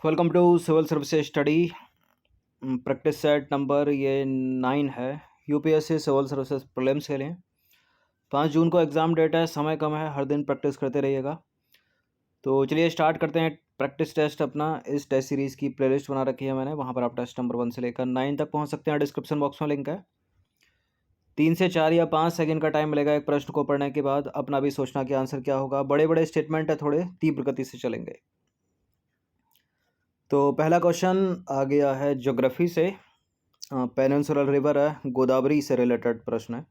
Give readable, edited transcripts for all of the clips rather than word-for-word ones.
Welcome to civil services study. Practice set number ये 9 है। UPSC civil services prelims के लिए 5 जून को एग्ज़ाम डेट है। समय कम है, हर दिन प्रैक्टिस करते रहिएगा। तो चलिए स्टार्ट करते हैं प्रैक्टिस टेस्ट अपना। इस टेस्ट सीरीज़ की प्लेलिस्ट बना रखी है मैंने, वहाँ पर आप टेस्ट नंबर 1 से लेकर 9 तक पहुँच सकते हैं। डिस्क्रिप्शन बॉक्स में लिंक है। 3 से 4 या 5 सेकंड का टाइम मिलेगा एक प्रश्न को पढ़ने के बाद। अपना भी सोचना कि आंसर क्या होगा। बड़े बड़े स्टेटमेंट है, थोड़े तीव्र गति से चलेंगे। तो पहला क्वेश्चन आ गया है ज्योग्राफी से। पेनिनसुलर रिवर है, गोदावरी से रिलेटेड प्रश्न है।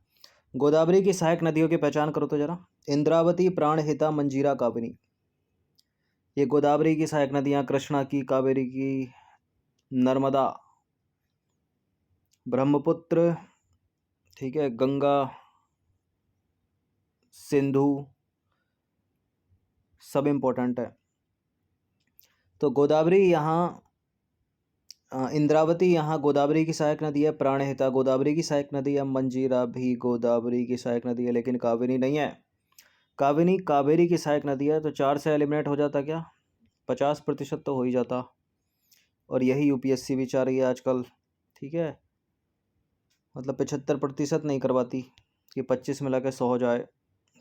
गोदावरी की सहायक नदियों की पहचान करो तो जरा। इंद्रावती, प्राणहिता, मंजीरा, काबिनी। ये गोदावरी की सहायक नदियाँ कृष्णा की, कावेरी की, नर्मदा, ब्रह्मपुत्र, ठीक है, गंगा, सिंधु, सब इम्पोर्टेंट है। तो गोदावरी यहाँ इंद्रावती यहाँ गोदावरी की सहायक नदी है, प्राणहिता गोदावरी की सहायक नदी है, मंजीरा भी गोदावरी की सहायक नदी है, लेकिन कावेरी नहीं है। काबिनी कावेरी की सहायक नदी है। तो 4 से एलिमिनेट हो जाता क्या? 50% तो हो ही जाता। और यही यूपीएससी भी चाह रही है आजकल, ठीक है। मतलब 75% नहीं करवाती कि 25 मिला के 100 हो जाए।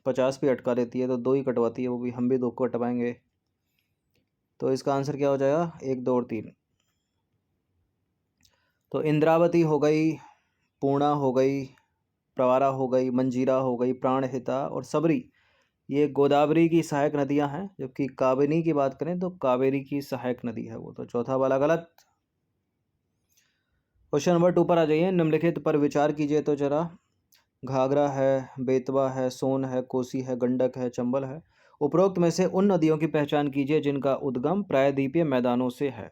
50 भी अटका देती है, तो 2 ही कटवाती है, वो भी हम भी 2 को कटवाएंगे। तो इसका आंसर क्या हो जाएगा? 1, 2 और 3। तो इंद्रावती हो गई, पूर्णा हो गई, प्रवारा हो गई, मंजीरा हो गई, प्राणहिता और सबरी, ये गोदावरी की सहायक नदियां हैं। जबकि काबिनी की बात करें तो कावेरी की सहायक नदी है वो। तो चौथा वाला गलत। क्वेश्चन नंबर 2 पर आ जाइए। निम्नलिखित पर विचार कीजिए तो जरा। घाघरा है, बेतवा है, सोन है, कोसी है, गंडक है, चंबल है। उपरोक्त में से उन नदियों की पहचान कीजिए जिनका उद्गम प्रायद्वीपीय मैदानों से है।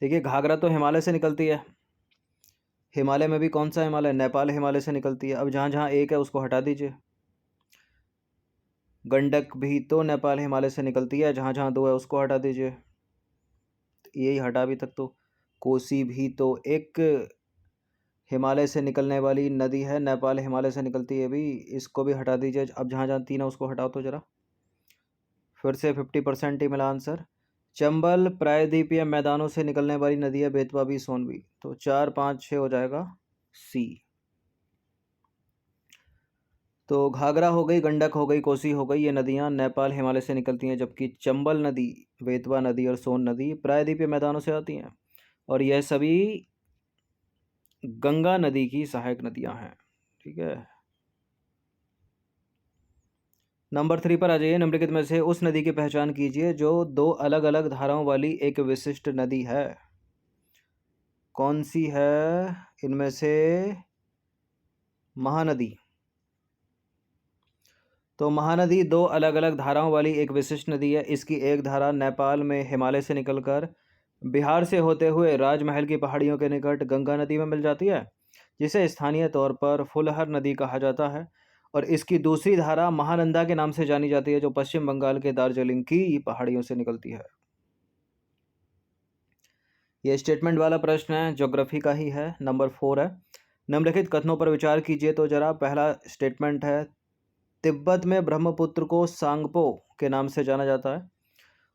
देखिए, घाघरा तो हिमालय से निकलती है। हिमालय में भी कौन सा हिमालय? नेपाल हिमालय से निकलती है। अब जहाँ जहाँ एक है उसको हटा दीजिए। गंडक भी तो नेपाल हिमालय से निकलती है, जहाँ जहाँ 2 है उसको हटा दीजिए। यही हटा अभी तक तो। कोसी भी तो एक हिमालय से निकलने वाली नदी है, नेपाल हिमालय से निकलती है भी, इसको भी हटा दीजिए। अब जहाँ जहाँ 3 है उसको हटाओ तो जरा। फिर से 50% ही मिला आंसर। चंबल प्रायद्वीपीय मैदानों से निकलने वाली नदी है, बेतवा भी, सोन भी। तो 4, 5, 6 हो जाएगा सी। तो घाघरा हो गई, गंडक हो गई, कोसी हो गई, ये नदियाँ नेपाल हिमालय से निकलती हैं। जबकि चंबल नदी, बेतवा नदी और सोन नदी प्रायद्वीपीय मैदानों से आती हैं। और यह सभी गंगा नदी की सहायक नदियां हैं, ठीक है। नंबर 3 पर आ जाइए। निम्नलिखित में से उस नदी की पहचान कीजिए जो 2 अलग अलग धाराओं वाली एक विशिष्ट नदी है। कौन सी है इनमें से? महानदी। तो महानदी 2 अलग अलग धाराओं वाली एक विशिष्ट नदी है। इसकी एक धारा नेपाल में हिमालय से निकलकर बिहार से होते हुए राजमहल की पहाड़ियों के निकट गंगा नदी में मिल जाती है, जिसे स्थानीय तौर पर फुलहर नदी कहा जाता है। और इसकी दूसरी धारा महानंदा के नाम से जानी जाती है, जो पश्चिम बंगाल के दार्जिलिंग की पहाड़ियों से निकलती है। ये स्टेटमेंट वाला प्रश्न है, ज्योग्राफी का ही है। नंबर 4 है। निम्नलिखित कथनों पर विचार कीजिए तो जरा। पहला स्टेटमेंट है, तिब्बत में ब्रह्मपुत्र को सांगपो के नाम से जाना जाता है।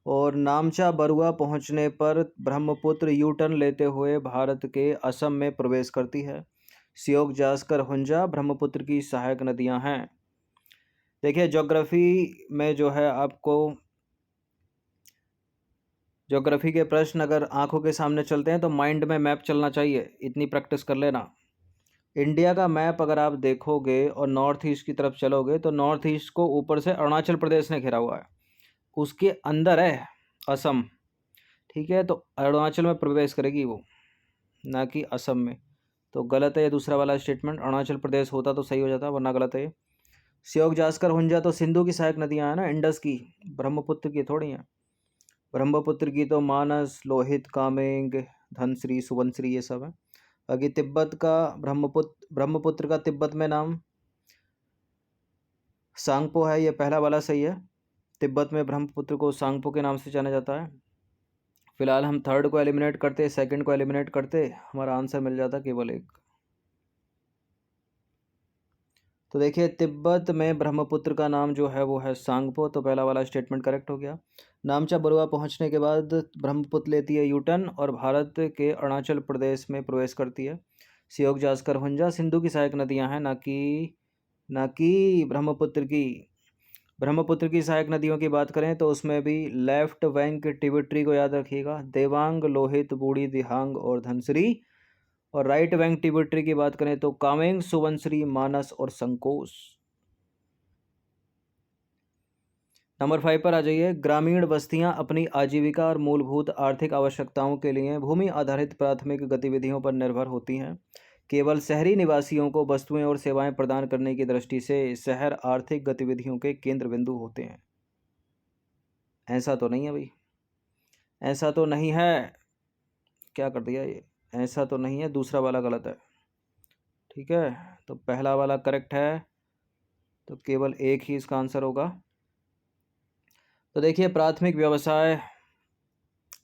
और नामचा बरुआ पहुंचने पर ब्रह्मपुत्र यू टर्न लेते हुए भारत के असम में प्रवेश करती है। सियोक, जास्कर, हुंजा ब्रह्मपुत्र की सहायक नदियां हैं। देखिए, ज्योग्राफी में जो है आपको ज्योग्राफी के प्रश्न अगर आंखों के सामने चलते हैं तो माइंड में मैप चलना चाहिए। इतनी प्रैक्टिस कर लेना। इंडिया का मैप अगर आप देखोगे और नॉर्थ ईस्ट की तरफ चलोगे तो नॉर्थ ईस्ट को ऊपर से अरुणाचल प्रदेश ने घेरा हुआ है, उसके अंदर है असम, ठीक है। तो अरुणाचल में प्रवेश करेगी वो, ना कि असम में। तो गलत है ये दूसरा वाला स्टेटमेंट। अरुणाचल प्रदेश होता तो सही हो जाता, वरना गलत है। श्योक, जास्कर, हुंजा तो सिंधु की सहायक नदियां हैं ना, इंडस की, ब्रह्मपुत्र की थोड़ी हैं। ब्रह्मपुत्र की तो मानस, लोहित, कामेंग, धनश्री, सुबनश्री, ये सब है। बाकी तिब्बत का ब्रह्मपुत्र का तिब्बत में नाम सांगपो है, ये पहला वाला सही है। तिब्बत में ब्रह्मपुत्र को सांगपो के नाम से जाना जाता है। फिलहाल हम थर्ड को एलिमिनेट करते, सेकंड को एलिमिनेट करते, हमारा आंसर मिल जाता केवल 1। तो देखिए तिब्बत में ब्रह्मपुत्र का नाम जो है वो है सांगपो, तो पहला वाला स्टेटमेंट करेक्ट हो गया। नामचा बरुआ पहुंचने के बाद ब्रह्मपुत्र लेती है यूटर्न और भारत के अरुणाचल प्रदेश में प्रवेश करती है। सियोक जास्कर हुंजा सिंधु की सहायक नदियां हैं, ना कि ब्रह्मपुत्र की सहायक नदियों की बात करें तो उसमें भी लेफ्ट बैंक टिबिट्री को याद रखिएगा, देवांग, लोहित, बूढ़ी, दिहांग और धनश्री। और राइट बैंक टिबिट्री की बात करें तो कामेंग, सुबनश्री, मानस और संकोस। नंबर 5 पर आ जाइए। ग्रामीण बस्तियां अपनी आजीविका और मूलभूत आर्थिक आवश्यकताओं के लिए भूमि आधारित प्राथमिक गतिविधियों पर निर्भर होती हैं। केवल शहरी निवासियों को वस्तुएं और सेवाएं प्रदान करने की दृष्टि से शहर आर्थिक गतिविधियों के केंद्र बिंदु होते हैं। ऐसा तो नहीं है भाई, ऐसा तो नहीं है, क्या कर दिया ये, ऐसा तो नहीं है, दूसरा वाला गलत है। ठीक है, तो पहला वाला करेक्ट है, तो केवल एक ही इसका आंसर होगा। तो देखिए प्राथमिक व्यवसाय,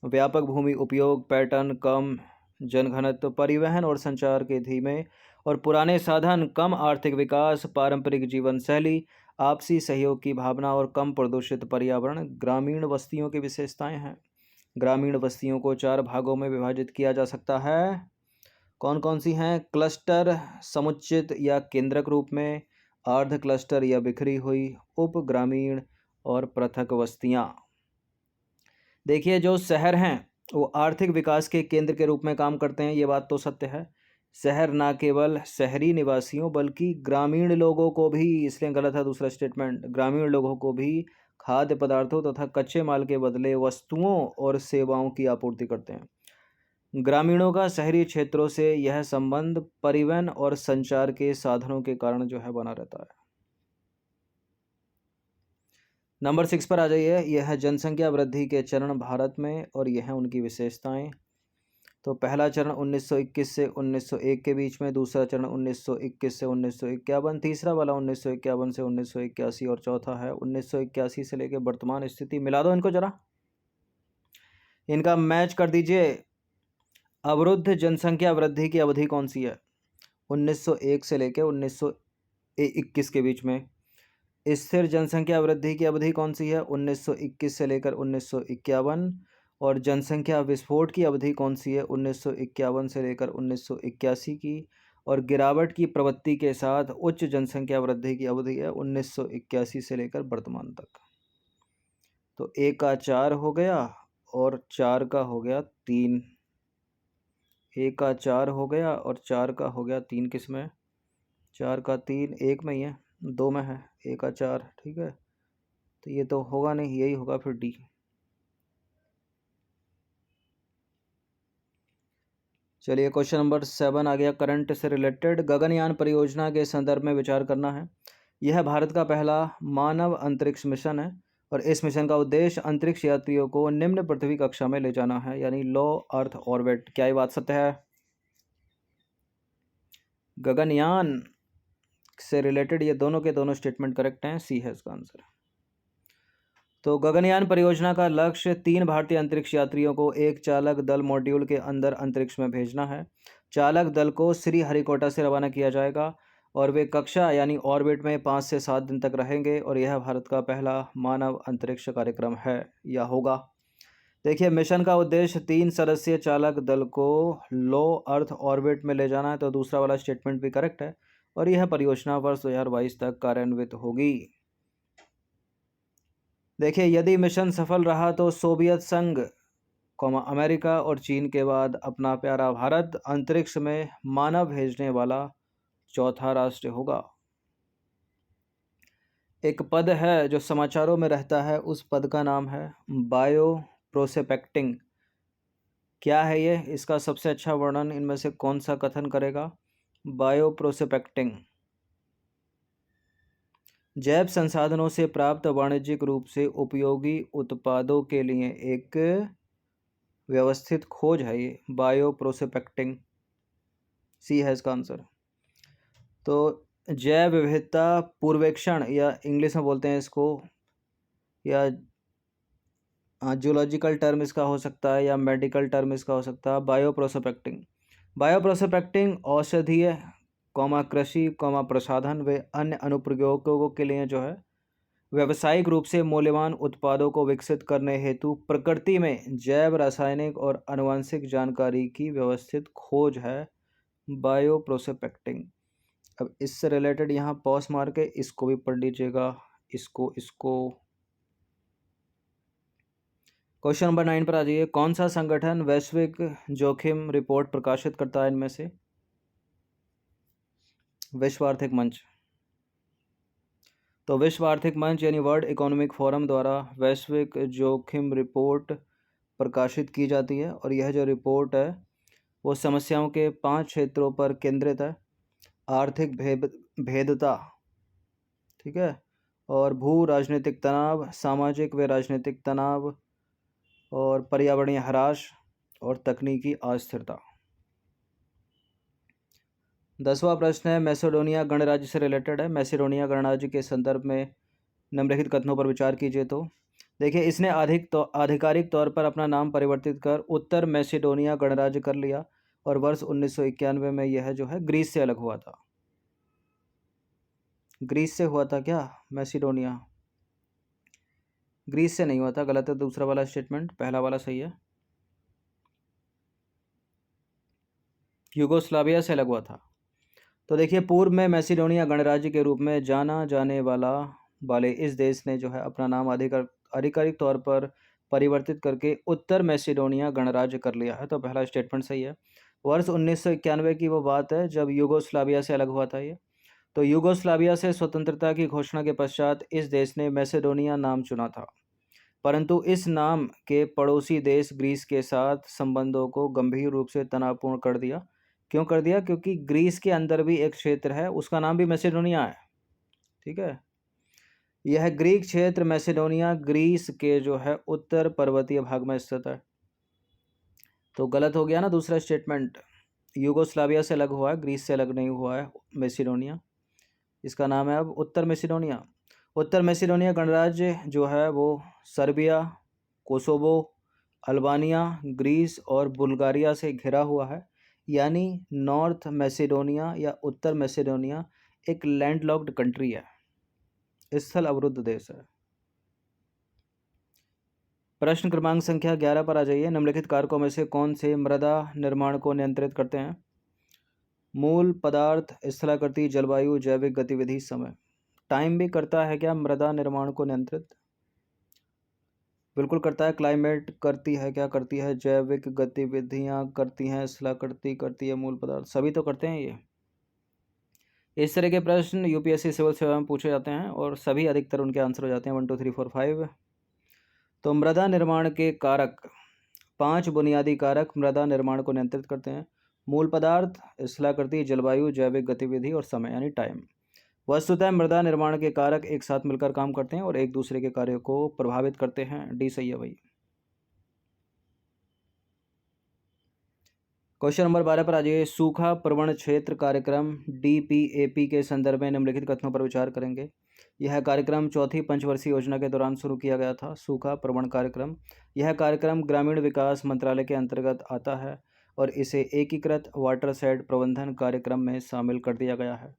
व्यापक भूमि उपयोग, पैटर्न, कम जनघनत्व, परिवहन और संचार के धीमे और पुराने साधन, कम आर्थिक विकास, पारंपरिक जीवन शैली, आपसी सहयोग की भावना और कम प्रदूषित पर्यावरण ग्रामीण बस्तियों की विशेषताएं हैं। ग्रामीण बस्तियों को 4 भागों में विभाजित किया जा सकता है। कौन कौन सी हैं? क्लस्टर, समुचित या केंद्रक रूप में, अर्ध क्लस्टर या बिखरी हुई, उप ग्रामीण और पृथक बस्तियां। देखिए जो शहर हैं वो आर्थिक विकास के केंद्र के रूप में काम करते हैं, ये बात तो सत्य है। शहर ना केवल शहरी निवासियों बल्कि ग्रामीण लोगों को भी, इसलिए गलत है दूसरा स्टेटमेंट, ग्रामीण लोगों को भी खाद्य पदार्थों तथा कच्चे माल के बदले वस्तुओं और सेवाओं की आपूर्ति करते हैं। ग्रामीणों का शहरी क्षेत्रों से यह संबंध परिवहन और संचार के साधनों के कारण जो है बना रहता है। नंबर 6 पर आ जाइए। यह है जनसंख्या वृद्धि के चरण भारत में और यह है उनकी विशेषताएं। तो पहला चरण 1921 से 1901 के बीच में, दूसरा चरण 1921 से 1951, तीसरा वाला 1951 से 1981 और चौथा है 1981 से लेकर वर्तमान स्थिति। मिला दो इनको जरा, इनका मैच कर दीजिए। अवरुद्ध जनसंख्या वृद्धि की अवधि कौन सी है? 1901 से लेकर 1921 के बीच में। स्थिर जनसंख्या वृद्धि की अवधि कौन सी है? 1921 से लेकर 1951। और जनसंख्या विस्फोट की अवधि कौन सी है? 1951 से लेकर 1981 की। और गिरावट की प्रवृत्ति के साथ उच्च जनसंख्या वृद्धि की अवधि है 1981 से लेकर वर्तमान तक। तो एक का 4 हो गया और 4 का हो गया 3। एक का 4 हो गया और 4 का हो गया 3 किस में? 4 का 3 एक में ही है, 2 में है, एक का 4। ठीक है, तो ये तो होगा नहीं, यही होगा फिर डी। चलिए क्वेश्चन नंबर 7 आ गया, करंट से रिलेटेड। गगनयान परियोजना के संदर्भ में विचार करना है। यह भारत का पहला मानव अंतरिक्ष मिशन है और इस मिशन का उद्देश्य अंतरिक्ष यात्रियों को निम्न पृथ्वी कक्षा में ले जाना है, यानी लो अर्थ ऑर्बिट। क्या ये बात सत्य है? गगनयान से रिलेटेड ये दोनों के दोनों स्टेटमेंट करेक्ट हैं, सी है इसका आंसर। तो गगनयान परियोजना का लक्ष्य 3 भारतीय अंतरिक्ष यात्रियों को एक चालक दल मॉड्यूल के अंदर अंतरिक्ष में भेजना है। चालक दल को श्रीहरिकोटा से रवाना किया जाएगा और वे कक्षा यानी ऑर्बिट में 5 से 7 दिन तक रहेंगे और यह भारत का पहला मानव अंतरिक्ष कार्यक्रम है या होगा। देखिए मिशन का उद्देश्य 3 सदस्यीय चालक दल को लो अर्थ ऑर्बिट में ले जाना है, तो दूसरा वाला स्टेटमेंट भी करेक्ट है और यह परियोजना वर्ष 2022 तक कार्यान्वित होगी। देखिए यदि मिशन सफल रहा तो सोवियत संघ, अमेरिका और चीन के बाद अपना प्यारा भारत अंतरिक्ष में मानव भेजने वाला चौथा राष्ट्र होगा। एक पद है जो समाचारों में रहता है, उस पद का नाम है बायो प्रोस्पेक्टिंग। क्या है ये? इसका सबसे अच्छा वर्णन इनमें से कौन सा कथन करेगा? बायो प्रोस्पेक्टिंग जैव संसाधनों से प्राप्त वाणिज्यिक रूप से उपयोगी उत्पादों के लिए एक व्यवस्थित खोज है। ये बायो प्रोस्पेक्टिंग, सी है इसका आंसर। तो जैव विविधता पूर्वेक्षण, या इंग्लिश में बोलते हैं इसको, या जूलॉजिकल टर्म इसका हो सकता है या मेडिकल टर्म इसका हो सकता है, बायो प्रोस्पेक्टिंग। बायो प्रोस्पेक्टिंग औषधीय कृषि, प्रसाधन व अन्य अनुप्रयोगों के लिए जो है व्यावसायिक रूप से मूल्यवान उत्पादों को विकसित करने हेतु प्रकृति में जैव, रासायनिक और आनुवंशिक जानकारी की व्यवस्थित खोज है बायोप्रोस्पेक्टिंग। अब इससे रिलेटेड यहाँ पॉज मार के इसको भी पढ़ लीजिएगा, इसको क्वेश्चन नंबर 9 पर आ जाइए। कौन सा संगठन वैश्विक जोखिम रिपोर्ट प्रकाशित करता है इनमें से? विश्व आर्थिक मंच। तो विश्व आर्थिक मंच यानी वर्ल्ड इकोनॉमिक फोरम द्वारा वैश्विक जोखिम रिपोर्ट प्रकाशित की जाती है और यह जो रिपोर्ट है वो समस्याओं के 5 क्षेत्रों पर केंद्रित है। आर्थिक भेदता, ठीक है, और भू राजनीतिक तनाव, सामाजिक व राजनीतिक तनाव, और पर्यावरणीय ह्रास और तकनीकी अस्थिरता। 10वां प्रश्न है मैसेडोनिया गणराज्य से रिलेटेड है। मैसेडोनिया गणराज्य के संदर्भ में निम्नलिखित कथनों पर विचार कीजिए। तो देखिए, इसने आधिकारिक तौर पर अपना नाम परिवर्तित कर उत्तर मैसेडोनिया गणराज्य कर लिया और वर्ष 1991 में यह जो है ग्रीस से अलग हुआ था। ग्रीस से हुआ था क्या मैसेडोनिया? ग्रीस से नहीं हुआ था, गलत है दूसरा वाला स्टेटमेंट, पहला वाला सही है। यूगोस्लाविया से अलग हुआ था। तो देखिए, पूर्व में मैसेडोनिया गणराज्य के रूप में जाना जाने वाले इस देश ने जो है अपना नाम आधिकारिक तौर पर परिवर्तित करके उत्तर मैसेडोनिया गणराज्य कर लिया है। तो पहला स्टेटमेंट सही है। वर्ष 1991 की वो बात है जब यूगोस्लाविया से अलग हुआ था ये। तो यूगोस्लाविया से स्वतंत्रता की घोषणा के पश्चात इस देश ने मैसेडोनिया नाम चुना था, परंतु इस नाम के पड़ोसी देश ग्रीस के साथ संबंधों को गंभीर रूप से तनावपूर्ण कर दिया। क्यों कर दिया? क्योंकि ग्रीस के अंदर भी एक क्षेत्र है, उसका नाम भी मैसेडोनिया है, ठीक है। यह ग्रीक क्षेत्र मैसेडोनिया ग्रीस के जो है उत्तर पर्वतीय भाग में स्थित है। तो गलत हो गया ना दूसरा स्टेटमेंट। यूगोस्लाविया से अलग हुआ है, ग्रीस से अलग नहीं हुआ है मैसेडोनिया। इसका नाम है अब उत्तर मैसेडोनिया। उत्तर मैसेडोनिया गणराज्य जो है वो सर्बिया, कोसोवो, अल्बानिया, ग्रीस और बुल्गारिया से घिरा हुआ है। यानी नॉर्थ मैसेडोनिया या उत्तर मैसेडोनिया एक लैंडलॉक्ड कंट्री है, स्थल अवरुद्ध देश है। प्रश्न क्रमांक संख्या 11 पर आ जाइए। निम्नलिखित कारकों में से कौन से मृदा निर्माण को नियंत्रित करते हैं? मूल पदार्थ, स्थलाकृति, जलवायु, जैविक गतिविधि, समय। टाइम भी करता है क्या मृदा निर्माण को नियंत्रित? बिल्कुल करता है। क्लाइमेट करती है, क्या करती है? जैविक गतिविधियां करती हैं, स्थलाकृति करती है, मूल पदार्थ, सभी तो करते हैं ये। इस तरह के प्रश्न यूपीएससी सिविल सेवा में पूछे जाते हैं और सभी अधिकतर उनके आंसर हो जाते हैं 1 2 3 4 5। तो मृदा निर्माण के कारक, 5 बुनियादी कारक मृदा निर्माण को नियंत्रित करते हैं। मूल पदार्थ, स्थलाकृति, जलवायु, जैविक गतिविधि और समय यानी टाइम। वस्तुतः मृदा निर्माण के कारक एक साथ मिलकर काम करते हैं और एक दूसरे के कार्यों को प्रभावित करते हैं। डी सही है भाई। क्वेश्चन नंबर 12 पर आ जाइए। सूखा प्रवण क्षेत्र कार्यक्रम DPAP के संदर्भ में निम्नलिखित कथनों पर विचार करेंगे। यह कार्यक्रम चौथी पंचवर्षीय योजना के दौरान शुरू किया गया था। सूखा प्रवण कार्यक्रम, यह कार्यक्रम ग्रामीण विकास मंत्रालय के अंतर्गत आता है और इसे एकीकृत वाटरशेड प्रबंधन कार्यक्रम में शामिल कर दिया गया है।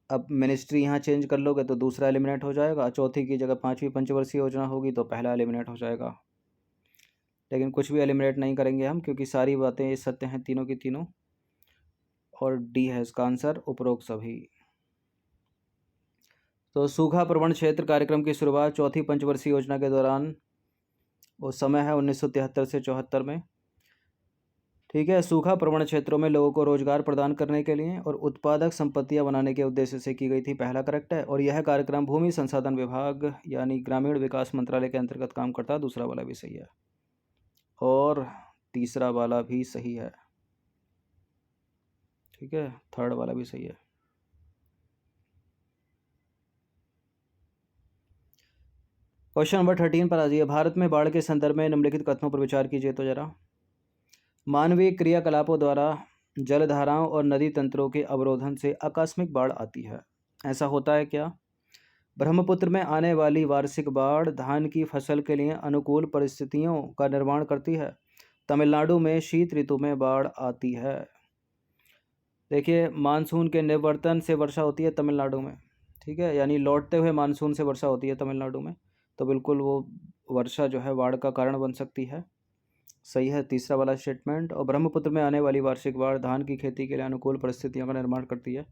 अब मिनिस्ट्री यहाँ चेंज कर लोगे तो दूसरा एलिमिनेट हो जाएगा, चौथी की जगह पांचवी पंचवर्षीय योजना होगी तो पहला एलिमिनेट हो जाएगा। लेकिन कुछ भी एलिमिनेट नहीं करेंगे हम, क्योंकि सारी बातें ये सत्य हैं तीनों की तीनों, और डी है इसका आंसर, उपरोक्त सभी। तो सूखा प्रवण क्षेत्र कार्यक्रम की शुरुआत चौथी पंचवर्षीय योजना के दौरान, वो समय है 1973 से 74 में, ठीक है। सूखा प्रवण क्षेत्रों में लोगों को रोजगार प्रदान करने के लिए और उत्पादक संपत्तियां बनाने के उद्देश्य से की गई थी, पहला करेक्ट है। और यह कार्यक्रम भूमि संसाधन विभाग यानी ग्रामीण विकास मंत्रालय के अंतर्गत काम करता है, दूसरा वाला भी सही है और तीसरा वाला भी सही है, ठीक है, थर्ड वाला भी सही है। क्वेश्चन नंबर 13 पर आ जाइए। भारत में बाढ़ के संदर्भ में निम्नलिखित कथनों पर विचार कीजिए तो जरा। मानवीय क्रियाकलापों द्वारा जलधाराओं और नदी तंत्रों के अवरोधन से आकस्मिक बाढ़ आती है, ऐसा होता है क्या? ब्रह्मपुत्र में आने वाली वार्षिक बाढ़ धान की फसल के लिए अनुकूल परिस्थितियों का निर्माण करती है। तमिलनाडु में शीत ऋतु में बाढ़ आती है। देखिए मानसून के निवर्तन से वर्षा होती है तमिलनाडु में, ठीक है, यानी लौटते हुए मानसून से वर्षा होती है तमिलनाडु में, तो बिल्कुल वो वर्षा जो है बाढ़ का कारण बन सकती है। सही है तीसरा वाला स्टेटमेंट। और ब्रह्मपुत्र में आने वाली वार्षिक बाढ़ धान की खेती के लिए अनुकूल परिस्थितियों का निर्माण करती है।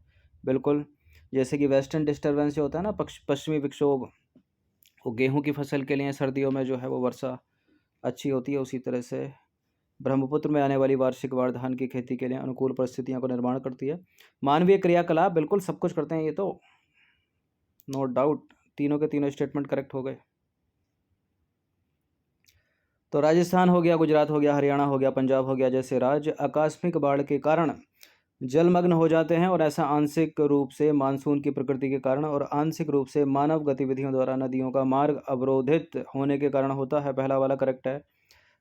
बिल्कुल, जैसे कि वेस्टर्न डिस्टर्बेंस जो होता है ना, पश्चिमी विक्षोभ, वो गेहूं की फसल के लिए सर्दियों में जो है वो वर्षा अच्छी होती है, उसी तरह से ब्रह्मपुत्र में आने वाली वार्षिक बाढ़ धान की खेती के लिए अनुकूल परिस्थितियों का निर्माण करती है। मानवीय क्रियाकलाप, बिल्कुल सब कुछ करते हैं ये तो, नो डाउट, तीनों के तीनों स्टेटमेंट करेक्ट हो गए। तो राजस्थान हो गया, गुजरात हो गया, हरियाणा हो गया, पंजाब हो गया, जैसे राज्य आकस्मिक बाढ़ के कारण जलमग्न हो जाते हैं, और ऐसा आंशिक रूप से मानसून की प्रकृति के कारण और आंशिक रूप से मानव गतिविधियों द्वारा नदियों का मार्ग अवरोधित होने के कारण होता है। पहला वाला करेक्ट है।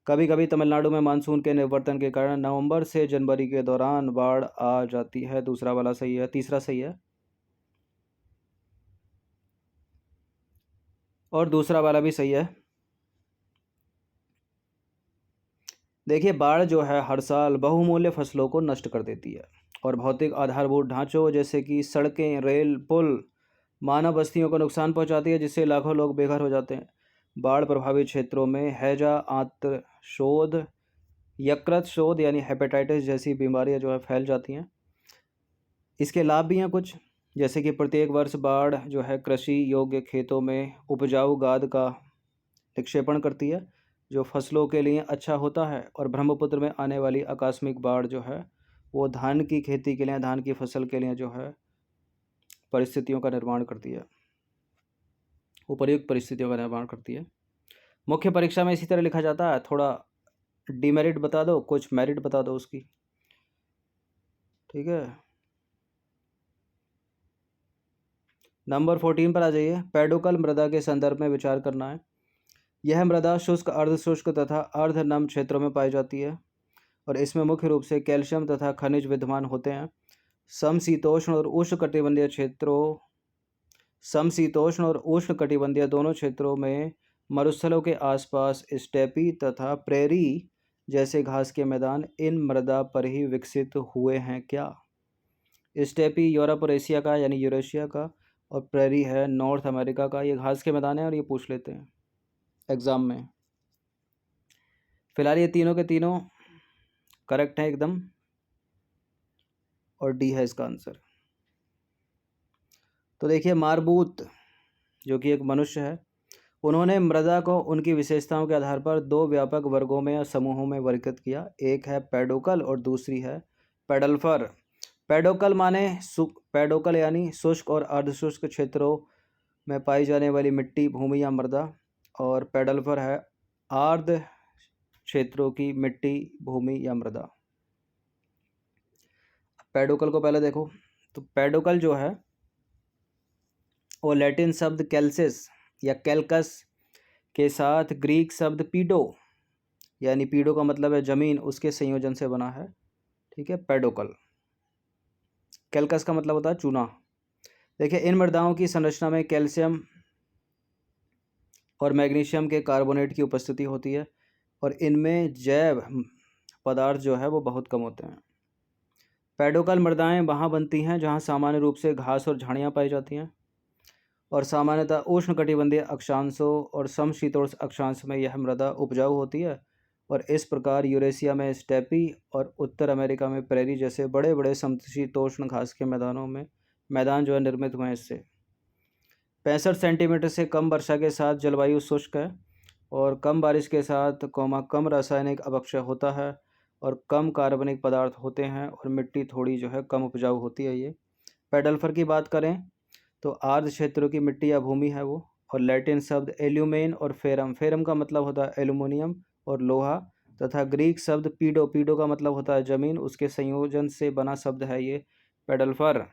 कभी कभी तमिलनाडु में मानसून के निवर्तन के कारण नवंबर से जनवरी के दौरान बाढ़ आ जाती है, दूसरा वाला सही है। तीसरा सही है, और दूसरा वाला भी सही है। देखिए बाढ़ जो है हर साल बहुमूल्य फसलों को नष्ट कर देती है, और भौतिक आधारभूत ढांचों जैसे कि सड़कें, रेल, पुल, मानव बस्तियों को नुकसान पहुंचाती है, जिससे लाखों लोग बेघर हो जाते हैं। बाढ़ प्रभावित क्षेत्रों में हैजा, आंत्र शोध, यकृत शोध यानी हेपेटाइटिस जैसी बीमारियां जो है फैल जाती हैं। इसके लाभ भी हैं कुछ, जैसे कि प्रत्येक वर्ष बाढ़ जो है कृषि योग्य खेतों में उपजाऊ गाद का निक्षेपण करती है, जो फसलों के लिए अच्छा होता है। और ब्रह्मपुत्र में आने वाली आकस्मिक बाढ़ जो है वो धान की खेती के लिए, धान की फसल के लिए जो है परिस्थितियों का निर्माण करती है, उपयुक्त परिस्थितियों का निर्माण करती है। मुख्य परीक्षा में इसी तरह लिखा जाता है, थोड़ा डिमेरिट बता दो, कुछ मेरिट बता दो उसकी, ठीक है। नंबर 14 पर आ जाइए। पेडोकल मृदा के संदर्भ में विचार करना है। यह मृदा शुष्क, अर्धशुष्क तथा अर्धनम क्षेत्रों में पाई जाती है, और इसमें मुख्य रूप से कैल्शियम तथा खनिज विद्यमान होते हैं। समशीतोष्ण और उष्णकटिबंधीय क्षेत्रों, समशीतोष्ण और उष्णकटिबंधीय दोनों क्षेत्रों में मरुस्थलों के आसपास स्टेपी तथा प्रेरी जैसे घास के मैदान इन मृदा पर ही विकसित हुए हैं। क्या? स्टेपी यूरोप और एशिया का, यानी यूरेशिया का, और प्रेरी है नॉर्थ अमेरिका का। ये घास के मैदान है, और ये पूछ लेते हैं एग्ज़ाम में। फिलहाल ये तीनों के तीनों करेक्ट हैं एकदम, और डी है इसका आंसर। तो देखिए मारबूत जो कि एक मनुष्य है, उन्होंने मृदा को उनकी विशेषताओं के आधार पर दो व्यापक वर्गों में या समूहों में वर्गीकृत किया। एक है पेडोकल और दूसरी है पेडल्फर। पेडोकल माने पेडोकल यानी शुष्क और अर्धशुष्क क्षेत्रों में पाई जाने वाली मिट्टी, भूमि या मृदा, और पेडल्फर है आर्द्र क्षेत्रों की मिट्टी, भूमि या मृदा। पेडोकल को पहले देखो, तो पेडोकल जो है वो लैटिन शब्द कैल्सिस या कैल्कस के साथ ग्रीक शब्द पीडो, यानी पीडो का मतलब है जमीन, उसके संयोजन से बना है, ठीक है। पेडोकल, कैल्कस का मतलब होता है चूना। देखिए इन मृदाओं की संरचना में कैल्शियम और मैग्नीशियम के कार्बोनेट की उपस्थिति होती है, और इनमें जैव पदार्थ जो है वो बहुत कम होते हैं। पेडोकल मृदाएं वहाँ बनती हैं जहाँ सामान्य रूप से घास और झाड़ियाँ पाई जाती हैं, और सामान्यतः उष्णकटिबंधीय अक्षांशों और समशीतोष्ण अक्षांश में यह मृदा उपजाऊ होती है। और इस प्रकार यूरेशिया में स्टेपी और उत्तर अमेरिका में प्रेरी जैसे बड़े बड़े समशीतोष्ण घास के मैदान जो है निर्मित हुए हैं। इससे 65 सेंटीमीटर से कम वर्षा के साथ जलवायु शुष्क है, और कम बारिश के साथ कम रासायनिक अपक्षय होता है, और कम कार्बनिक पदार्थ होते हैं, और मिट्टी थोड़ी जो है कम उपजाऊ होती है। ये पेडल्फर की बात करें तो आर्द्र क्षेत्रों की मिट्टी या भूमि है वो, और लैटिन शब्द एल्यूमेन और फेरम, फेरम का मतलब होता है एल्यूमिनियम और लोहा, तथा ग्रीक शब्द पीडो, पीडो का मतलब होता है जमीन, उसके संयोजन से बना शब्द है ये पेडल्फर।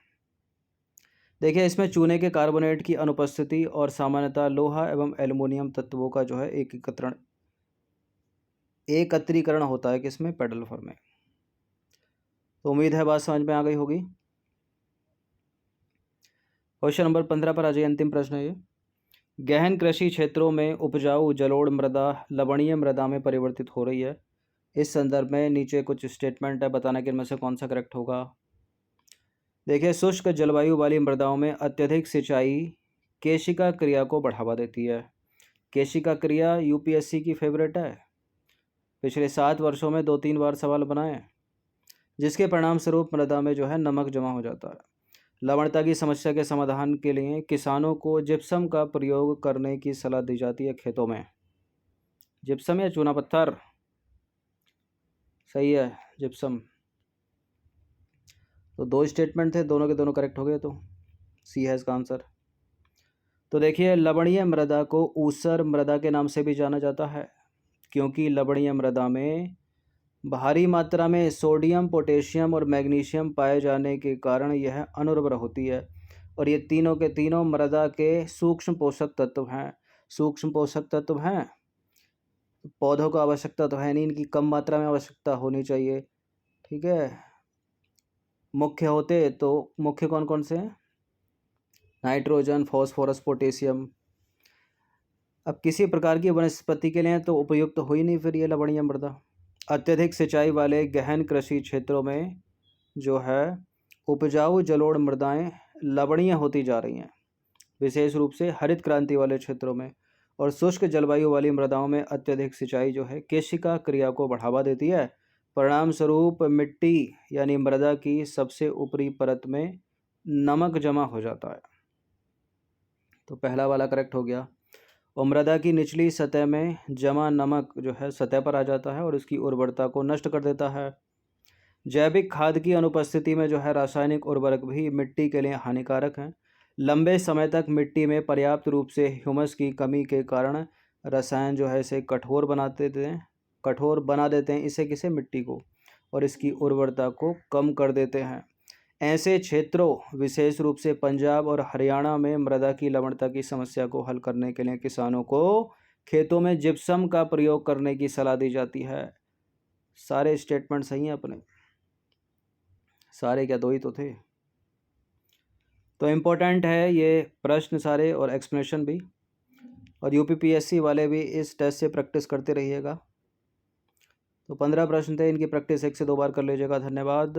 देखिए इसमें चूने के कार्बोनेट की अनुपस्थिति और सामान्यतः लोहा एवं एल्युमिनियम तत्वों का जो है एकत्रीकरण होता है किसमें? पेडल्फर में। तो उम्मीद है बात समझ में आ गई होगी। क्वेश्चन नंबर 15 पर आ जाइए, अंतिम प्रश्न है ये। गहन कृषि क्षेत्रों में उपजाऊ जलोढ़ मृदा लवणीय मृदा में परिवर्तित हो रही है। इस संदर्भ में नीचे कुछ स्टेटमेंट है, बताना कि इनमें से कौन सा करेक्ट होगा। देखिए, शुष्क जलवायु वाली मृदाओं में अत्यधिक सिंचाई केशिका क्रिया को बढ़ावा देती है। केशिका क्रिया यूपीएससी की फेवरेट है। पिछले 7 वर्षों में 2-3 बार सवाल बनाए, जिसके परिणाम स्वरूप मृदा में जो है नमक जमा हो जाता है। लवणता की समस्या के समाधान के लिए किसानों को जिप्सम का प्रयोग करने की सलाह दी जाती है खेतों में। जिप्सम या चूना पत्थर? सही है, जिप्सम। तो 2 स्टेटमेंट थे, दोनों के दोनों करेक्ट हो गए, तो सी है इसका आंसर। तो देखिए, लवणीय मृदा को ऊसर मृदा के नाम से भी जाना जाता है, क्योंकि लवणीय मृदा में भारी मात्रा में सोडियम, पोटेशियम और मैग्नीशियम पाए जाने के कारण यह अनुर्वर होती है। और ये तीनों के तीनों मृदा के सूक्ष्म पोषक तत्व हैं। सूक्ष्म पोषक तत्व हैं, पौधों को आवश्यकता तो है नहीं, इनकी कम मात्रा में आवश्यकता होनी चाहिए। ठीक है, मुख्य होते तो मुख्य कौन कौन से हैं? Nitrogen, phosphorus, potassium. अब किसी प्रकार की वनस्पति के लिए तो उपयुक्त हो ही नहीं फिर ये लवणीय मृदा। अत्यधिक सिंचाई वाले गहन कृषि क्षेत्रों में जो है उपजाऊ जलोढ़ मृदाएं लवणीय होती जा रही हैं, विशेष रूप से हरित क्रांति वाले क्षेत्रों में। और शुष्क जलवायु वाली मृदाओं में अत्यधिक सिंचाई जो है केशिका क्रिया को बढ़ावा देती है। परिणाम स्वरूप मिट्टी यानी मृदा की सबसे ऊपरी परत में नमक जमा हो जाता है। तो पहला वाला करेक्ट हो गया। और मृदा की निचली सतह में जमा नमक जो है सतह पर आ जाता है और इसकी उर्वरता को नष्ट कर देता है। जैविक खाद की अनुपस्थिति में जो है रासायनिक उर्वरक भी मिट्टी के लिए हानिकारक हैं। लंबे समय तक मिट्टी में पर्याप्त रूप से ह्यूमस की कमी के कारण रसायन जो है इसे कठोर बना देते हैं इसे किसे, मिट्टी को, और इसकी उर्वरता को कम कर देते हैं। ऐसे क्षेत्रों विशेष रूप से पंजाब और हरियाणा में मृदा की लवणता की समस्या को हल करने के लिए किसानों को खेतों में जिप्सम का प्रयोग करने की सलाह दी जाती है। सारे स्टेटमेंट सही हैं अपने, सारे क्या, 2 ही तो थे। तो इम्पोर्टेंट है ये प्रश्न सारे और एक्सप्लेनेशन भी, और यूपीपीएससी वाले भी इस टेस्ट से प्रैक्टिस करते रहिएगा। तो 15 प्रश्न थे, इनकी प्रैक्टिस 1 से 2 बार कर लीजिएगा। धन्यवाद।